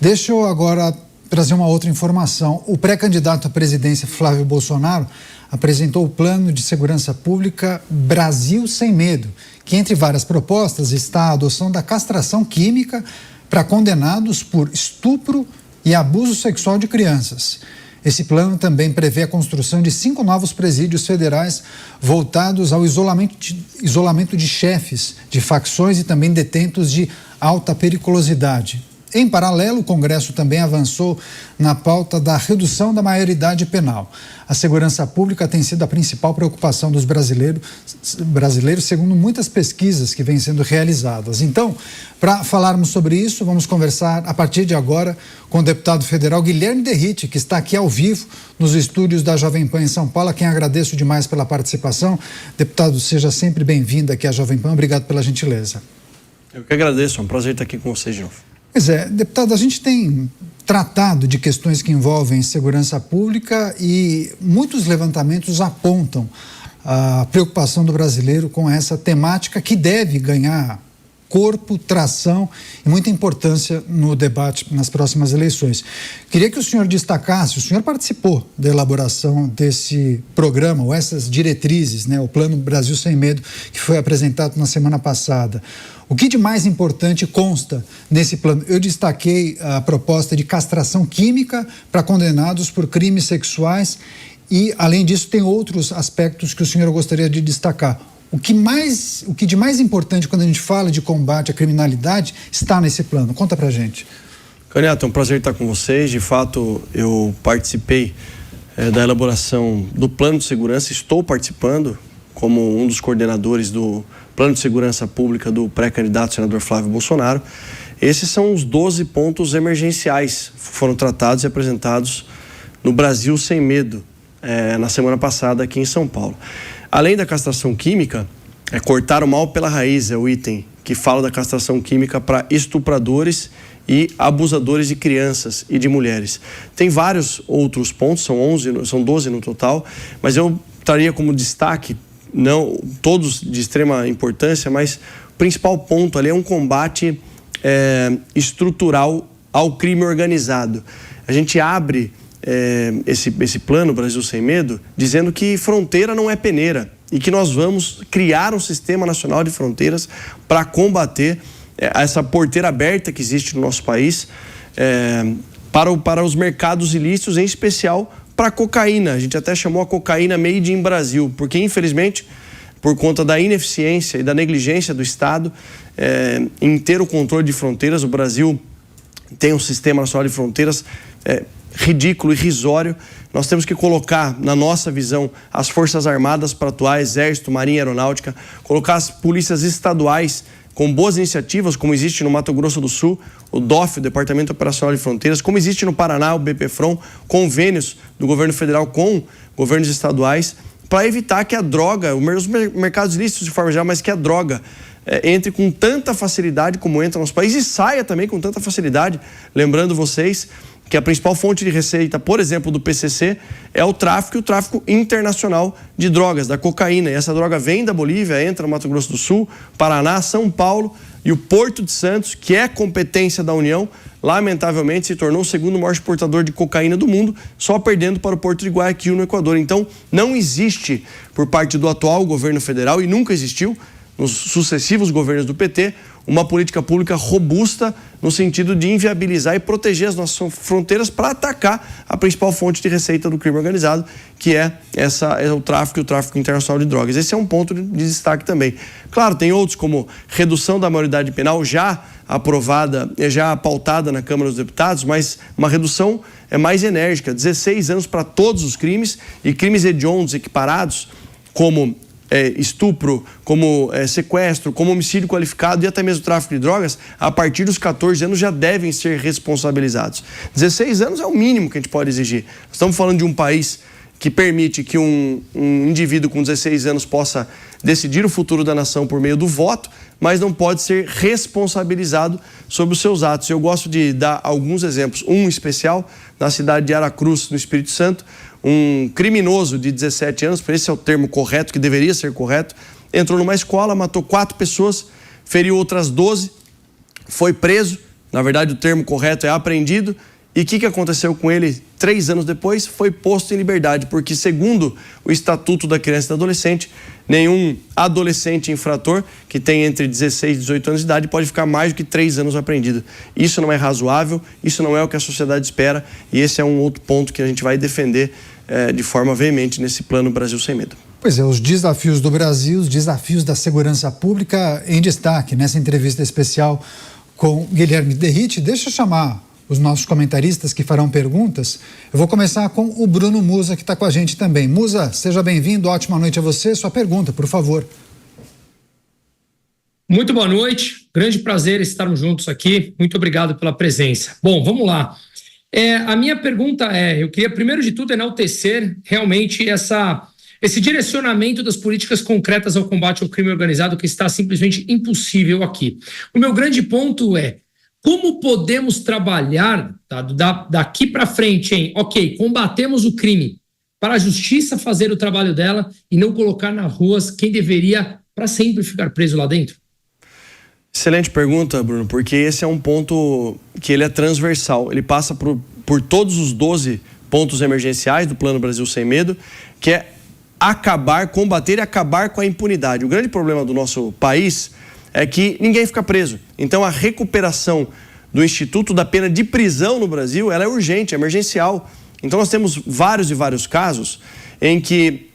Deixa eu agora trazer uma outra informação. O pré-candidato à presidência, Flávio Bolsonaro, apresentou o Plano de Segurança Pública Brasil Sem Medo, que entre várias propostas está a adoção da castração química para condenados por estupro e abuso sexual de crianças. Esse plano também prevê a construção de 5 novos presídios federais voltados ao isolamento de chefes de facções e também detentos de alta periculosidade. Em paralelo, o Congresso também avançou na pauta da redução da maioridade penal. A segurança pública tem sido a principal preocupação dos brasileiros, segundo muitas pesquisas que vêm sendo realizadas. Então, para falarmos sobre isso, vamos conversar a partir de agora com o deputado federal Guilherme Derrite, que está aqui ao vivo nos estúdios da Jovem Pan em São Paulo, a quem agradeço demais pela participação. Deputado, seja sempre bem-vindo aqui à Jovem Pan. Obrigado pela gentileza. Eu que agradeço, é um prazer estar aqui com vocês de novo. Pois é, deputado, a gente tem tratado de questões que envolvem segurança pública e muitos levantamentos apontam a preocupação do brasileiro com essa temática que deve ganhar corpo, tração e muita importância no debate nas próximas eleições. Queria que o senhor destacasse, o senhor participou da elaboração desse programa, ou essas diretrizes, né, o Plano Brasil Sem Medo, que foi apresentado na semana passada. O que de mais importante consta nesse plano? Eu destaquei a proposta de castração química para condenados por crimes sexuais e, além disso, tem outros aspectos que o senhor gostaria de destacar. O que de mais importante quando a gente fala de combate à criminalidade está nesse plano? Conta pra gente. Caneta, é um prazer estar com vocês. De fato, eu participei da elaboração do Plano de Segurança, estou participando como um dos coordenadores do Plano de Segurança Pública do pré-candidato senador Flávio Bolsonaro. Esses são os 12 pontos emergenciais que foram tratados e apresentados no Brasil Sem Medo, na semana passada aqui em São Paulo. Além da castração química, cortar o mal pela raiz é o item que fala da castração química para estupradores e abusadores de crianças e de mulheres. Tem vários outros pontos, são 12 no total, mas eu traria como destaque, não todos de extrema importância, mas o principal ponto ali é um combate estrutural ao crime organizado. A gente abre esse plano Brasil Sem Medo dizendo que fronteira não é peneira e que nós vamos criar um sistema nacional de fronteiras para combater essa porteira aberta que existe no nosso país para os mercados ilícitos, em especial para a cocaína. A gente até chamou a cocaína Made in Brasil, porque infelizmente, por conta da ineficiência e da negligência do Estado em ter o controle de fronteiras, o Brasil tem um sistema nacional de fronteiras ridículo, irrisório. Nós temos que colocar, na nossa visão, as Forças Armadas para atuar, Exército, Marinha, Aeronáutica, colocar as polícias estaduais com boas iniciativas, como existe no Mato Grosso do Sul, o DOF, o Departamento Operacional de Fronteiras, como existe no Paraná, o BPFROM, convênios do governo federal com governos estaduais, para evitar que a droga, os mercados ilícitos de forma geral, mas que a droga entre com tanta facilidade como entra no nosso país e saia também com tanta facilidade. Lembrando vocês que a principal fonte de receita, por exemplo, do PCC, é o tráfico internacional de drogas, da cocaína. E essa droga vem da Bolívia, entra no Mato Grosso do Sul, Paraná, São Paulo e o Porto de Santos, que é competência da União, lamentavelmente se tornou o segundo maior exportador de cocaína do mundo, só perdendo para o Porto de Guayaquil, no Equador. Então, não existe, por parte do atual governo federal, e nunca existiu, nos sucessivos governos do PT, uma política pública robusta no sentido de inviabilizar e proteger as nossas fronteiras para atacar a principal fonte de receita do crime organizado, que é o tráfico internacional de drogas. Esse é um ponto de destaque também. Claro, tem outros como redução da maioridade penal já aprovada, já pautada na Câmara dos Deputados, mas uma redução mais enérgica, 16 anos para todos os crimes e crimes hediondos equiparados como estupro, como sequestro, como homicídio qualificado e até mesmo tráfico de drogas, a partir dos 14 anos já devem ser responsabilizados. 16 anos é o mínimo que a gente pode exigir. Estamos falando de um país que permite que um indivíduo com 16 anos possa decidir o futuro da nação por meio do voto, mas não pode ser responsabilizado sobre os seus atos. Eu gosto de dar alguns exemplos. Um especial, na cidade de Aracruz, no Espírito Santo, um criminoso de 17 anos, esse é o termo correto, que deveria ser correto, entrou numa escola, matou 4 pessoas, feriu outras 12, foi preso, Na verdade, o termo correto é apreendido. E o que aconteceu com ele 3 anos depois? Foi posto em liberdade, porque segundo o Estatuto da Criança e do Adolescente, nenhum adolescente infrator que tem entre 16 e 18 anos de idade pode ficar mais do que 3 anos apreendido. Isso não é razoável, isso não é o que a sociedade espera, e esse é um outro ponto que a gente vai defender de forma veemente nesse plano Brasil Sem Medo. Pois é, os desafios do Brasil, os desafios da segurança pública em destaque nessa entrevista especial com Guilherme Derrite. Deixa eu chamar os nossos comentaristas que farão perguntas. Eu vou começar com o Bruno Musa, que está com a gente também. Musa, seja bem-vindo, ótima noite a você. Sua pergunta, por favor. Muito boa noite, grande prazer estarmos juntos aqui. Muito obrigado pela presença. Bom, vamos lá. A minha pergunta eu queria, primeiro de tudo, enaltecer realmente esse direcionamento das políticas concretas ao combate ao crime organizado, que está simplesmente impossível aqui. O meu grande ponto é: como podemos trabalhar daqui para frente combatemos o crime, para a justiça fazer o trabalho dela e não colocar nas ruas quem deveria para sempre ficar preso lá dentro? Excelente pergunta, Bruno, porque esse é um ponto que ele é transversal. Ele passa por todos os 12 pontos emergenciais do Plano Brasil Sem Medo, que é combater e acabar com a impunidade. O grande problema do nosso país é que ninguém fica preso. Então, a recuperação do Instituto da Pena de Prisão no Brasil, ela é urgente, é emergencial. Então, nós temos vários e vários casos em que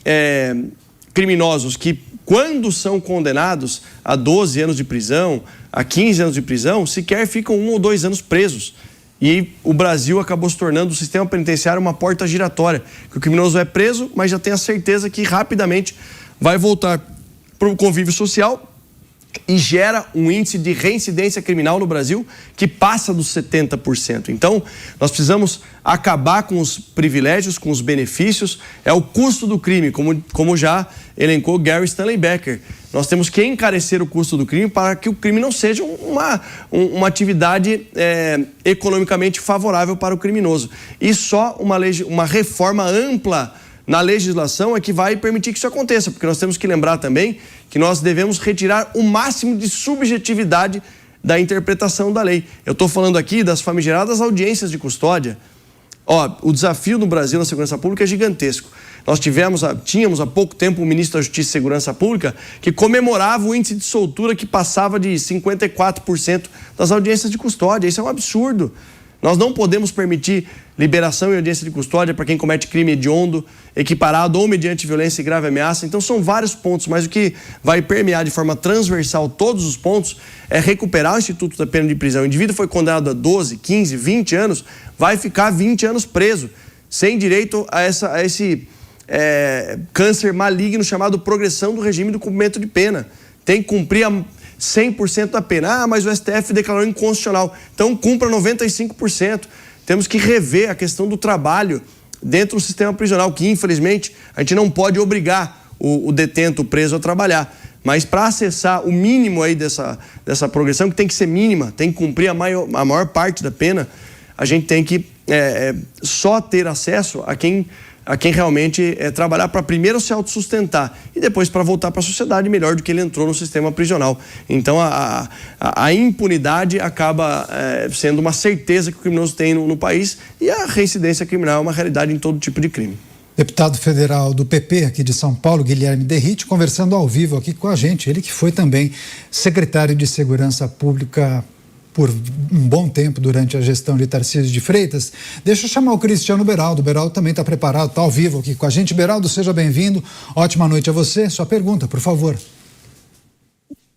criminosos que, quando são condenados a 12 anos de prisão, a 15 anos de prisão, sequer ficam 1 ou 2 anos presos. E o Brasil acabou se tornando o sistema penitenciário uma porta giratória, que o criminoso é preso, mas já tem a certeza que rapidamente vai voltar para o convívio social e gera um índice de reincidência criminal no Brasil que passa dos 70%. Então, nós precisamos acabar com os privilégios, com os benefícios. É o custo do crime, como já elencou Gary Stanley Becker. Nós temos que encarecer o custo do crime para que o crime não seja uma atividade economicamente favorável para o criminoso. E só uma reforma ampla na legislação é que vai permitir que isso aconteça, porque nós temos que lembrar também que nós devemos retirar o máximo de subjetividade da interpretação da lei. Eu estou falando aqui das famigeradas audiências de custódia. O desafio no Brasil na segurança pública é gigantesco. Nós tínhamos há pouco tempo um ministro da Justiça e Segurança Pública que comemorava o índice de soltura que passava de 54% das audiências de custódia. Isso é um absurdo. Nós não podemos permitir liberação e audiência de custódia para quem comete crime hediondo, equiparado ou mediante violência e grave ameaça. Então, são vários pontos, mas o que vai permear de forma transversal todos os pontos é recuperar o Instituto da Pena de Prisão. O indivíduo foi condenado a 12, 15, 20 anos, vai ficar 20 anos preso, sem direito a esse câncer maligno chamado progressão do regime do cumprimento de pena. Tem que cumprir 100% da pena. Mas o STF declarou inconstitucional. Então, cumpra 95%. Temos que rever a questão do trabalho dentro do sistema prisional, que, infelizmente, a gente não pode obrigar o detento, o preso, a trabalhar. Mas para acessar o mínimo aí dessa progressão, que tem que ser mínima, tem que cumprir a maior parte da pena, a gente tem que só ter acesso a quem realmente trabalhar para primeiro se autossustentar e depois para voltar para a sociedade melhor do que ele entrou no sistema prisional. Então, a impunidade acaba sendo uma certeza que o criminoso tem no país, e a reincidência criminal é uma realidade em todo tipo de crime. Deputado federal do PP aqui de São Paulo, Guilherme Derrite, conversando ao vivo aqui com a gente. Ele que foi também secretário de Segurança Pública por um bom tempo durante a gestão de Tarcísio de Freitas. Deixa eu chamar o Cristiano Beraldo. O Beraldo também está preparado, está ao vivo aqui com a gente. Beraldo, seja bem-vindo. Ótima noite a você. Sua pergunta, por favor.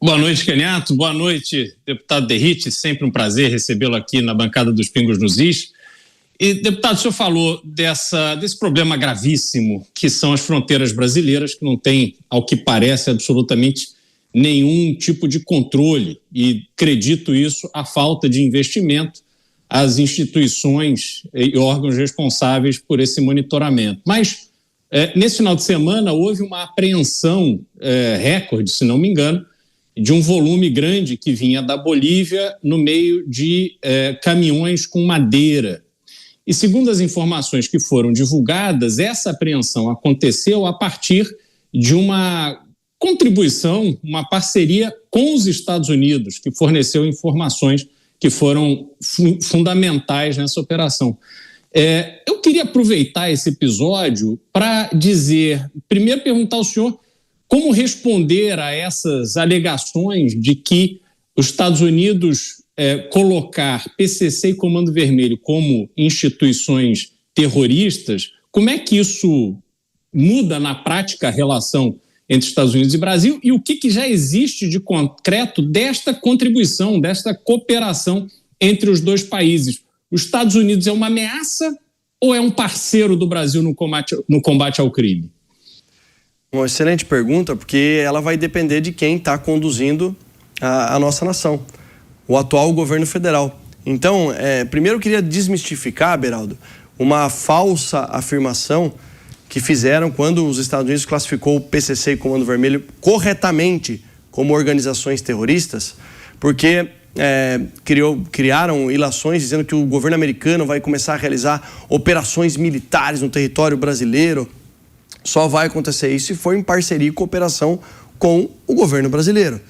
Boa noite, Caniato. Boa noite, deputado Derrite. Sempre um prazer recebê-lo aqui na bancada dos Pingos nos Is. E, deputado, o senhor falou desse problema gravíssimo que são as fronteiras brasileiras, que não tem, ao que parece, absolutamente nenhum tipo de controle, e acredito isso a falta de investimento às instituições e órgãos responsáveis por esse monitoramento. Mas, nesse final de semana, houve uma apreensão recorde, se não me engano, de um volume grande que vinha da Bolívia no meio de caminhões com madeira. E, segundo as informações que foram divulgadas, essa apreensão aconteceu a partir de uma contribuição, uma parceria com os Estados Unidos, que forneceu informações que foram fundamentais nessa operação. Eu queria aproveitar esse episódio para primeiro perguntar ao senhor como responder a essas alegações de que os Estados Unidos colocar PCC e Comando Vermelho como instituições terroristas, como é que isso muda na prática a relação entre Estados Unidos e Brasil e o que já existe de concreto desta contribuição, desta cooperação entre os dois países? Os Estados Unidos é uma ameaça ou é um parceiro do Brasil no combate ao crime? Uma excelente pergunta, porque ela vai depender de quem está conduzindo a nossa nação, o atual governo federal. Então, primeiro eu queria desmistificar, Beraldo, uma falsa afirmação que fizeram quando os Estados Unidos classificou o PCC e Comando Vermelho corretamente como organizações terroristas, porque criaram ilações dizendo que o governo americano vai começar a realizar operações militares no território brasileiro. Só vai acontecer isso se for em parceria e cooperação com o governo brasileiro.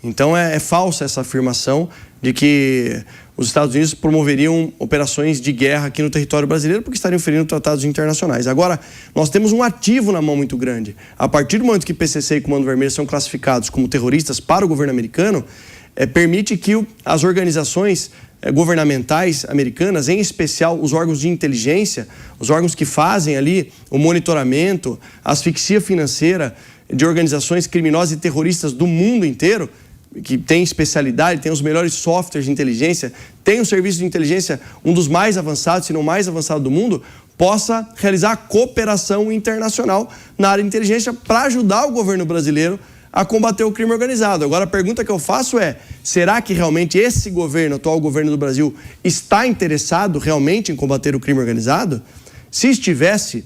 Então é falsa essa afirmação de que os Estados Unidos promoveriam operações de guerra aqui no território brasileiro porque estariam ferindo tratados internacionais. Agora, nós temos um ativo na mão muito grande. A partir do momento que PCC e Comando Vermelho são classificados como terroristas para o governo americano, permite que as organizações governamentais americanas, em especial os órgãos de inteligência, os órgãos que fazem ali o monitoramento, a asfixia financeira de organizações criminosas e terroristas do mundo inteiro, que tem especialidade, tem os melhores softwares de inteligência, tem um serviço de inteligência, um dos mais avançados, se não mais avançado do mundo, possa realizar cooperação internacional na área de inteligência para ajudar o governo brasileiro a combater o crime organizado. Agora, a pergunta que eu faço é, será que realmente esse governo, o atual governo do Brasil, está interessado realmente em combater o crime organizado? Se estivesse,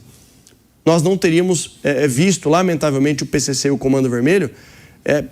nós não teríamos visto, lamentavelmente, o PCC e o Comando Vermelho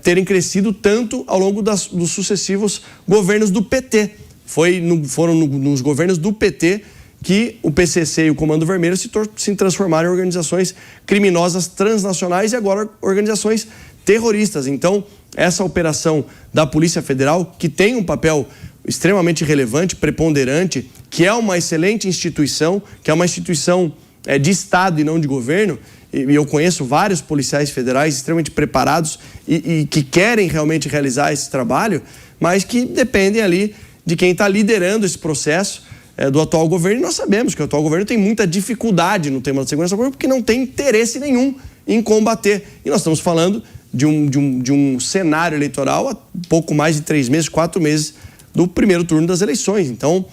terem crescido tanto ao longo dos sucessivos governos do PT. Foram nos governos do PT que o PCC e o Comando Vermelho se transformaram em organizações criminosas transnacionais e agora organizações terroristas. Então, essa operação da Polícia Federal, que tem um papel extremamente relevante, preponderante, que é uma excelente instituição, que é uma instituição de Estado e não de governo, e eu conheço vários policiais federais extremamente preparados e que querem realmente realizar esse trabalho, mas que dependem ali de quem está liderando esse processo do atual governo. E nós sabemos que o atual governo tem muita dificuldade no tema da segurança pública porque não tem interesse nenhum em combater. E nós estamos falando de um cenário eleitoral há pouco mais de 3 meses, 4 meses do primeiro turno das eleições. Então,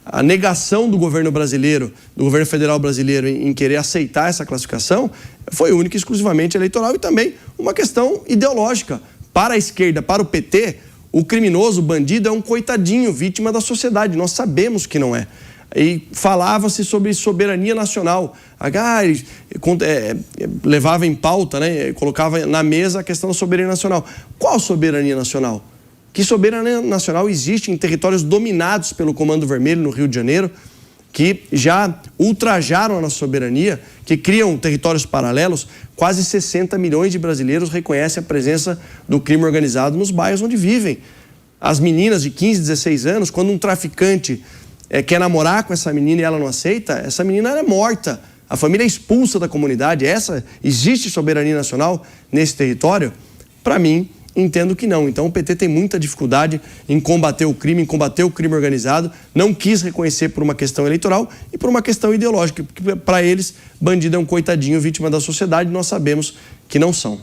a negação do governo brasileiro, do governo federal brasileiro em querer aceitar essa classificação foi única e exclusivamente eleitoral e também uma questão ideológica. Para a esquerda, para o PT, o criminoso, o bandido é um coitadinho, vítima da sociedade. Nós sabemos que não é. E falava-se sobre soberania nacional. Levava em pauta, colocava na mesa a questão da soberania nacional. Qual soberania nacional? Que soberania nacional existe em territórios dominados pelo Comando Vermelho no Rio de Janeiro, que já ultrajaram a nossa soberania, que criam territórios paralelos. Quase 60 milhões de brasileiros reconhecem a presença do crime organizado nos bairros onde vivem. As meninas de 15, 16 anos, quando um traficante quer namorar com essa menina e ela não aceita, essa menina é morta. A família é expulsa da comunidade. Existe soberania nacional nesse território? Para mim, entendo que não. Então o PT tem muita dificuldade em combater o crime organizado, não quis reconhecer por uma questão eleitoral e por uma questão ideológica, porque para eles, bandido é um coitadinho, vítima da sociedade, nós sabemos que não são.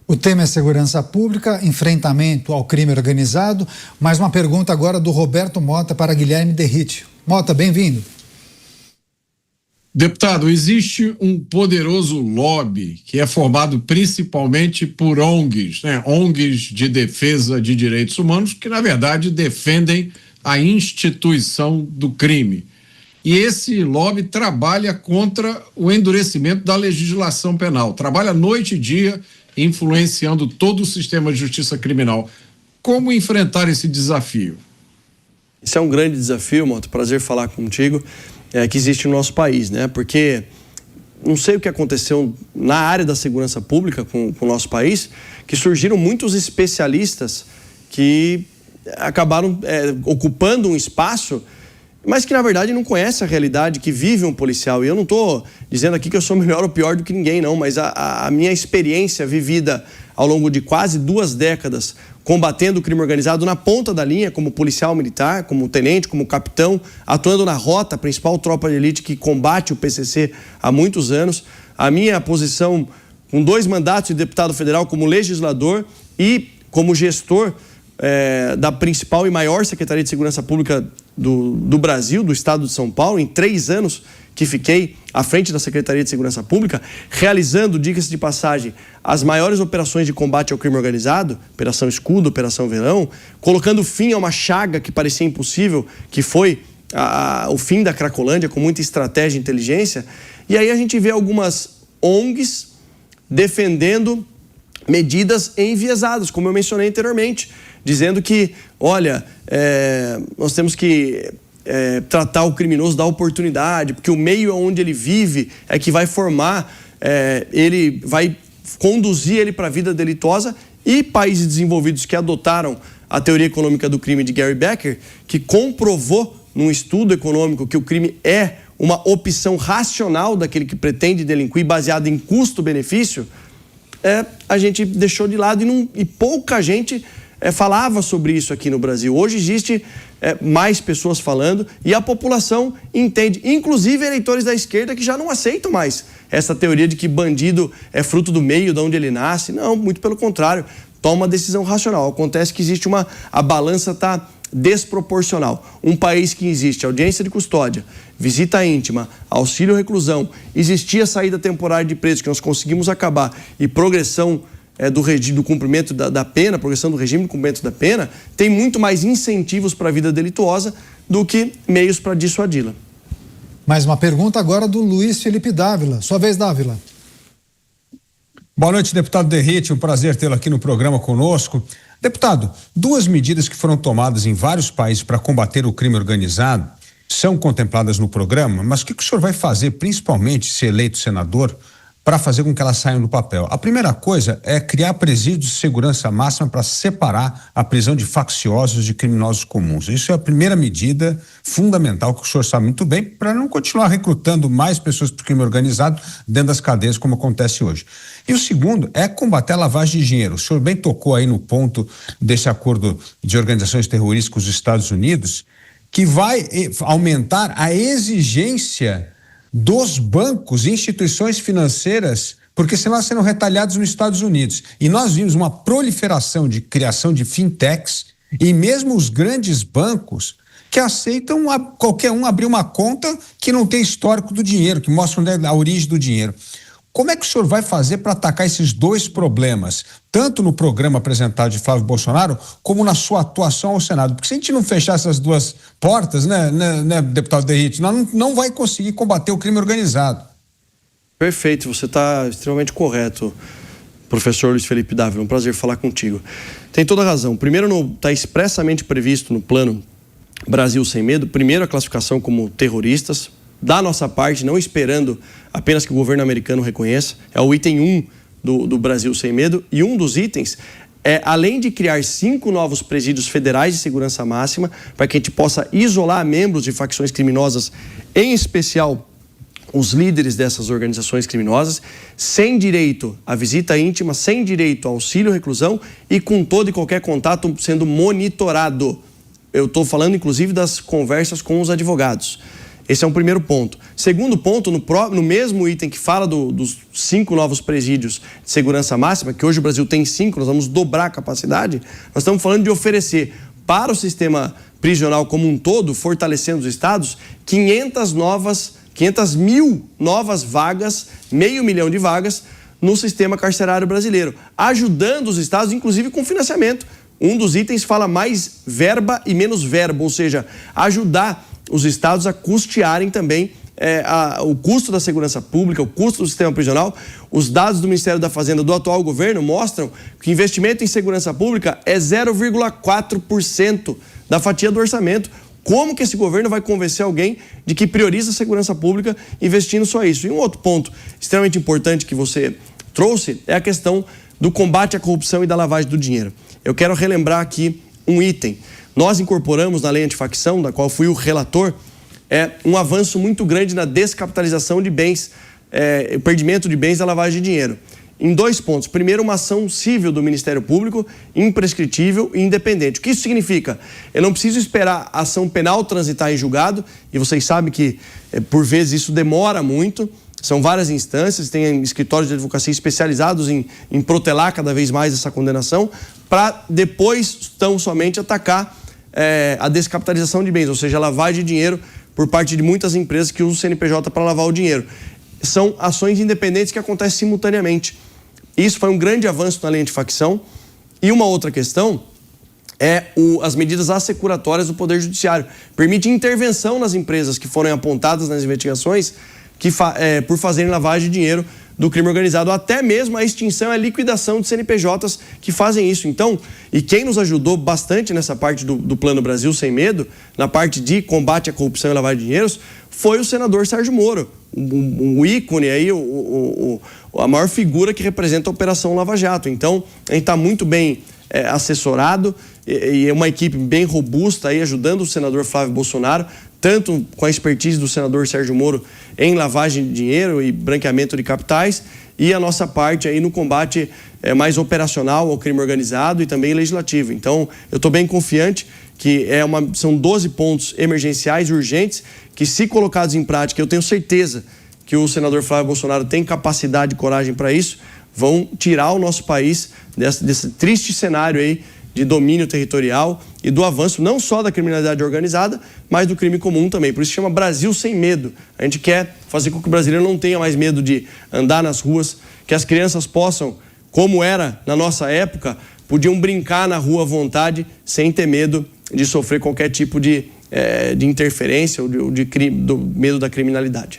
O tema é segurança pública, enfrentamento ao crime organizado. Mais uma pergunta agora do Roberto Mota para Guilherme Derrite. Mota, bem-vindo. Deputado, existe um poderoso lobby que é formado principalmente por ONGs, ONGs de defesa de direitos humanos, que na verdade defendem a instituição do crime. E esse lobby trabalha contra o endurecimento da legislação penal, trabalha noite e dia influenciando todo o sistema de justiça criminal. Como enfrentar esse desafio? Esse é um grande desafio, Mota, prazer falar contigo. Que existe no nosso país, Porque não sei o que aconteceu na área da segurança pública com o nosso país, que surgiram muitos especialistas que acabaram ocupando um espaço, mas que na verdade não conhece a realidade que vive um policial. E eu não estou dizendo aqui que eu sou melhor ou pior do que ninguém, não, mas a minha experiência vivida ao longo de quase 2 décadas combatendo o crime organizado na ponta da linha, como policial militar, como tenente, como capitão, atuando na rota, a principal tropa de elite que combate o PCC há muitos anos. A minha posição com 2 mandatos de deputado federal como legislador e como gestor da principal e maior Secretaria de Segurança Pública do Brasil, do estado de São Paulo, em 3 anos que fiquei à frente da Secretaria de Segurança Pública, realizando, diga-se de passagem, as maiores operações de combate ao crime organizado, Operação Escudo, Operação Verão, colocando fim a uma chaga que parecia impossível, que foi o fim da Cracolândia, com muita estratégia e inteligência. E aí a gente vê algumas ONGs defendendo medidas enviesadas, como eu mencionei anteriormente, dizendo que, olha, nós temos que tratar o criminoso da oportunidade, porque o meio onde ele vive é que vai formar, ele vai conduzir ele para a vida delitosa. E países desenvolvidos que adotaram a teoria econômica do crime de Gary Becker, que comprovou num estudo econômico que o crime é uma opção racional daquele que pretende delinquir baseada em custo-benefício, a gente deixou de lado e pouca gente falava sobre isso aqui no Brasil. Hoje existe mais pessoas falando e a população entende, inclusive eleitores da esquerda que já não aceitam mais essa teoria de que bandido é fruto do meio, de onde ele nasce. Não, muito pelo contrário, toma uma decisão racional. Acontece que existe a balança está desproporcional. Um país que existe audiência de custódia, visita íntima, auxílio reclusão, existia saída temporária de presos que nós conseguimos acabar e progressão do cumprimento da pena, progressão do regime de cumprimento da pena, tem muito mais incentivos para a vida delituosa do que meios para dissuadi-la. Mais uma pergunta agora do Luiz Felipe Dávila. Sua vez, Dávila. Boa noite, deputado Derrite, um prazer tê-lo aqui no programa conosco. Deputado, 2 medidas que foram tomadas em vários países para combater o crime organizado são contempladas no programa, mas o que o senhor vai fazer, principalmente se eleito senador, para fazer com que elas saiam do papel? A primeira coisa é criar presídios de segurança máxima para separar a prisão de facciosos de criminosos comuns. Isso é a primeira medida fundamental que o senhor sabe muito bem, para não continuar recrutando mais pessoas para o crime organizado dentro das cadeias, como acontece hoje. E o segundo é combater a lavagem de dinheiro. O senhor bem tocou aí no ponto desse acordo de organizações terroristas com os Estados Unidos, que vai aumentar a exigência dos bancos e instituições financeiras, porque senão elas serão retalhadas nos Estados Unidos. E nós vimos uma proliferação de criação de fintechs e mesmo os grandes bancos que aceitam qualquer um abrir uma conta que não tem histórico do dinheiro, que mostra onde é a origem do dinheiro. Como é que o senhor vai fazer para atacar esses 2 problemas, tanto no programa apresentado de Flávio Bolsonaro, como na sua atuação ao Senado? Porque se a gente não fechar essas 2 portas, né, deputado Derrite, nós não vai conseguir combater o crime organizado. Perfeito, você está extremamente correto, professor Luiz Felipe Dávila, um prazer falar contigo. Tem toda a razão. Primeiro, está expressamente previsto no plano Brasil Sem Medo, primeiro a classificação como terroristas, da nossa parte, não esperando apenas que o governo americano reconheça, é o item 1 do Brasil Sem Medo, e um dos itens além de criar 5 novos presídios federais de segurança máxima, para que a gente possa isolar membros de facções criminosas, em especial os líderes dessas organizações criminosas, sem direito à visita íntima, sem direito ao auxílio reclusão e com todo e qualquer contato sendo monitorado. Eu estou falando, inclusive, das conversas com os advogados. Esse é um primeiro ponto. Segundo ponto, no mesmo item que fala dos 5 novos presídios de segurança máxima, que hoje o Brasil tem 5, nós vamos dobrar a capacidade, nós estamos falando de oferecer para o sistema prisional como um todo, fortalecendo os estados, 500 mil novas vagas, 500 mil de vagas no sistema carcerário brasileiro, ajudando os estados, inclusive com financiamento. Um dos itens fala mais verba e menos verbo, ou seja, ajudar os estados a custearem também o custo da segurança pública, o custo do sistema prisional. Os dados do Ministério da Fazenda do atual governo mostram que o investimento em segurança pública é 0,4% da fatia do orçamento. Como que esse governo vai convencer alguém de que prioriza a segurança pública investindo só isso? E um outro ponto extremamente importante que você trouxe é a questão do combate à corrupção e da lavagem do dinheiro. Eu quero relembrar aqui um item. Nós incorporamos na lei antifacção, da qual fui o relator, um avanço muito grande na descapitalização de bens, o perdimento de bens da lavagem de dinheiro. Em 2 pontos. Primeiro, uma ação civil do Ministério Público, imprescritível e independente. O que isso significa? Eu não preciso esperar a ação penal transitar em julgado, e vocês sabem que, por vezes, isso demora muito. São várias instâncias, tem escritórios de advocacia especializados em protelar cada vez mais essa condenação, para depois, tão somente, atacar a descapitalização de bens, ou seja, a lavagem de dinheiro por parte de muitas empresas que usam o CNPJ para lavar o dinheiro. São ações independentes que acontecem simultaneamente. Isso foi um grande avanço na lei antifacção. E uma outra questão as medidas assecuratórias do Poder Judiciário. Permite intervenção nas empresas que foram apontadas nas investigações por fazerem lavagem de dinheiro do crime organizado, até mesmo a extinção e a liquidação de CNPJs que fazem isso. Então, e quem nos ajudou bastante nessa parte do Plano Brasil Sem Medo, na parte de combate à corrupção e lavagem de dinheiros, foi o senador Sérgio Moro, um ícone aí, a maior figura que representa a Operação Lava Jato. Então, a gente está muito bem assessorado e é uma equipe bem robusta aí ajudando o senador Flávio Bolsonaro, tanto com a expertise do senador Sérgio Moro em lavagem de dinheiro e branqueamento de capitais, e a nossa parte aí no combate mais operacional ao crime organizado e também legislativo. Então, eu estou bem confiante que são 12 pontos emergenciais e urgentes que, se colocados em prática, eu tenho certeza que o senador Flávio Bolsonaro tem capacidade e coragem para isso, vão tirar o nosso país desse triste cenário aí de domínio territorial e do avanço não só da criminalidade organizada, mas do crime comum também. Por isso chama Brasil Sem Medo. A gente quer fazer com que o brasileiro não tenha mais medo de andar nas ruas, que as crianças possam, como era na nossa época, podiam brincar na rua à vontade, sem ter medo de sofrer qualquer tipo de interferência ou do medo da criminalidade.